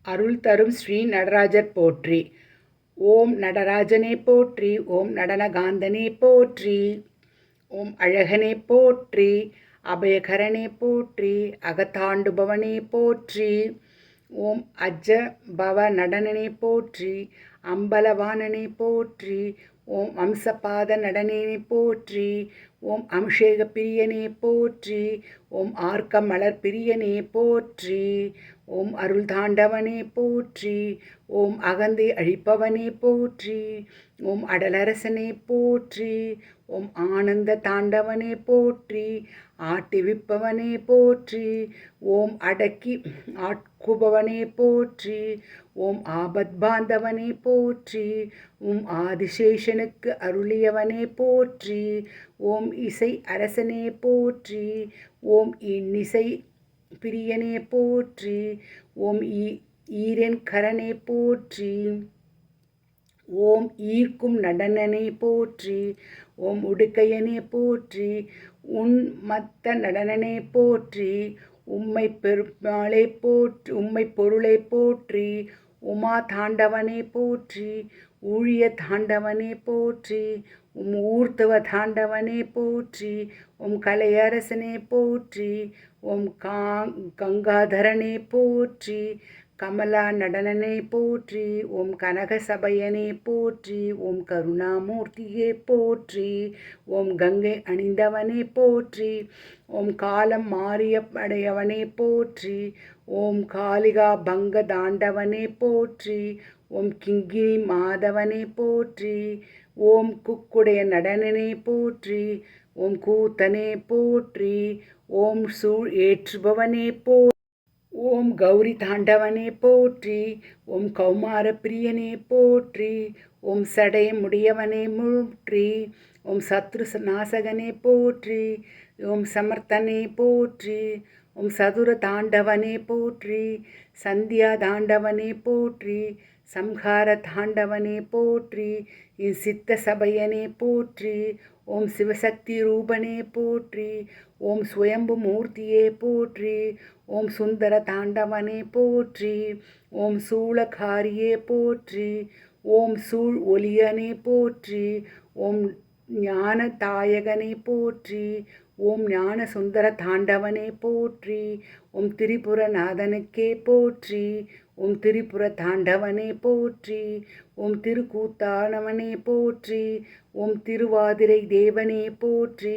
அருள் தரும் ஸ்ரீ நடராஜர் போற்றி. ஓம் நடராஜனே போற்றி. ஓம் நடனகாந்தனே போற்றி. ஓம் அழகனே போற்றி. அபயகரனே போற்றி. அகத்தாண்டுபவனே போற்றி. ஓம் அஜ பவ நடனனே போற்றி. அம்பலவாணனே போற்றி. ஓம் அம்சபாத நடனனே போற்றி. ஓம் அபிஷேக பிரியனே போற்றி. ஓம் ஆர்க்க மலர் பிரியனே போற்றி. ஓம் அருள் தாண்டவனே போற்றி. ஓம் அகந்தை அழிப்பவனே போற்றி. ஓம் அடலரசனே போற்றி. ஓம் ஆனந்த தாண்டவனே போற்றி. ஆட்டிவிப்பவனே போற்றி. ஓம் அடக்கி ஆட்குபவனே போற்றி. ஓம் ஆபத் பாந்தவனே போற்றி. ஓம் ஆதிசேஷனுக்கு அருளியவனே போற்றி. ஓம் இசை அரசனே போற்றி. ஓம் இன்னிசை பிரியனே போற்றி. ஓம் ஈரன் கரனே போற்றி. ஓம் ஈர்க்கும் நடனனே போற்றி. ஓம் உடுக்கையனே போற்றி. உன்மத்த நடனனே போற்றி. உம்மை பெருமாளே போற்றி. உம்மை பொருளை போற்றி. உமா தாண்டவனே போற்றி. ஊழிய தாண்டவனே போற்றி. ஊர்த்துவ தாண்டவனே போற்றி. ஓம் கலையரசனே போற்றி. ஓம் கங்காதரனே போற்றி. கமலா நடனனே போற்றி. ஓம் கனக சபையனே போற்றி. ஓம் கருணாமூர்த்தியே போற்றி. ஓம் கங்கை அணிந்தவனே போற்றி. ஓம் காலம் மாறிய அடையவனே போற்றி. ஓம் காளிகா பங்க தாண்டவனே போற்றி. ஓம் கிங்கினி மாதவனே போற்றி. ஓம் குக்குடைய நடனனே போற்றி. ஓம் கூத்தனே போற்றி. ஓம் சூழ் ஏற்றுபவனே போற்றி. ஓம் கௌரி தாண்டவனே போற்றி. ஓம் கௌமார பிரியனே போற்றி. ஓம் சடை முடியவனே போற்றி. ஓம் சத்ரு நாசகனே போற்றி. ஓம் சமர்த்தனே போற்றி. ஓம் சதுர தாண்டவனே போற்றி. சந்தியா தாண்டவனே போற்றி. சம்ஹார தாண்டவனே போற்றி. சித்த சபையனே போற்றி. ஓம் சிவசக்தி ரூபனே போற்றி. ஓம் சுயம்பு மூர்த்தியே போற்றி. ஓம் சுந்தர தாண்டவனே போற்றி. ஓம் சூளகாரியே போற்றி. ஓம் சூழ் ஒலியனே போற்றி. ஓம் ஞான தாயகனே போற்றி. ஓம் ஞான சுந்தர தாண்டவனே போற்றி. ஓம் திரிபுரநாதனுக்கே போற்றி. ஓம் திரிபுர தாண்டவனே போற்றி. ஓம் திருக்கூத்தானவனே போற்றி. ஓம் திருவாதிரை தேவனே போற்றி.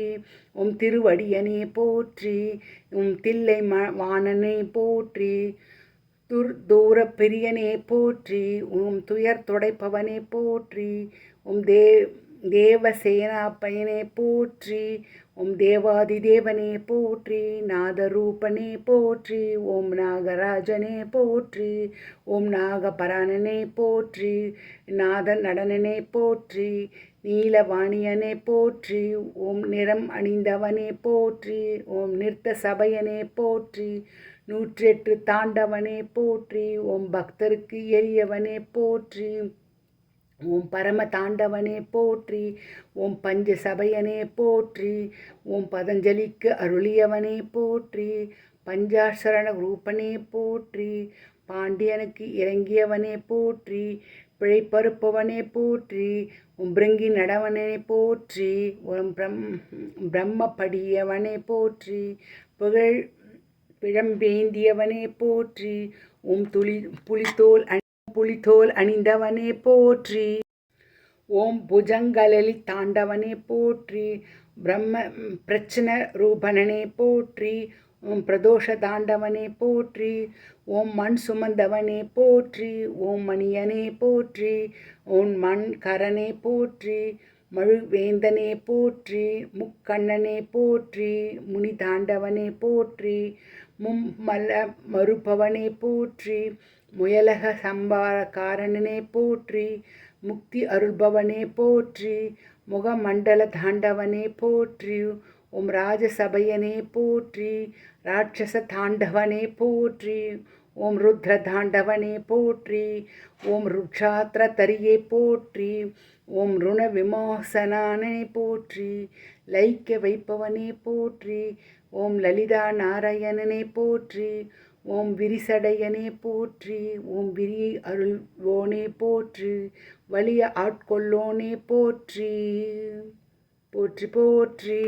ஓம் திருவடியனே போற்றி. ஓம் தில்லை வாணனே போற்றி. தூர பிரியனே போற்றி. ஓம் துயர் துடைப்பவனே போற்றி. ஓம் தேவசேனாப்பயனே போற்றி. ஓம் தேவாதி தேவனே போற்றி. நாதரூபனே போற்றி. ஓம் நாகராஜனே போற்றி. ஓம் நாகபராணனே போற்றி. நாத நடனனே போற்றி. நீலவாணியனே போற்றி. ஓம் நிறம் அணிந்தவனே போற்றி. ஓம் நிறுத்த சபையனே போற்றி. 108 தாண்டவனே போற்றி. ஓம் பக்தருக்கு எரியவனே போற்றி. ஓம் பரம தாண்டவனே போற்றி. ஓம் பஞ்ச சபையனே போற்றி. ஓம் பதஞ்சலிக்கு அருளியவனே போற்றி. பஞ்சாசரண ரூபனே போற்றி. பாண்டியனுக்கு இறங்கியவனே போற்றி. பிழைப்பறுப்பவனே போற்றி. ஓம் பிருங்கி நடவனே போற்றி. ஓம் பிரம்மப்படியவனே போற்றி. பிழம்பேந்தியவனே போற்றி. ஓம் புலித்தோல் அணிந்தவனே போற்றி. ஓம் புஜங்கலலி தாண்டவனே போற்றி. பிரம்ம பிரச்சன ரூபனனே போற்றி. ஓம் பிரதோஷ தாண்டவனே போற்றி. ஓம் மண் சுமந்தவனே போற்றி. ஓம் மணியனே போற்றி. ஓம் மண் கரனே போற்றி. மழுவேந்தனே போற்றி. முக்கண்ணனே போற்றி. முனி தாண்டவனே போற்றி. மும்மல மறுப்பவனே போற்றி. முயலக சம்பாரக்காரனே போற்றி. முக்தி அருள்பவனே போற்றி. முகமண்டல தாண்டவனே போற்றி. ஓம் ராஜசபையனே போற்றி. ராட்சச தாண்டவனே போற்றி. ஓம் ருத்ர தாண்டவனே போற்றி. ஓம் ருட்சாத்திர தரியே போற்றி. ஓம் ருண விமோசனானே போற்றி. லைக்க வைப்பவனே போற்றி. ஓம் லலிதா நாராயணனே போற்றி. ஓம் விரிசடையனே போற்றி. ஓம் விரியை அருள்வோனே போற்றி. வலிய ஆட்கொள்ளோனே போற்றி. போற்றி போற்றி.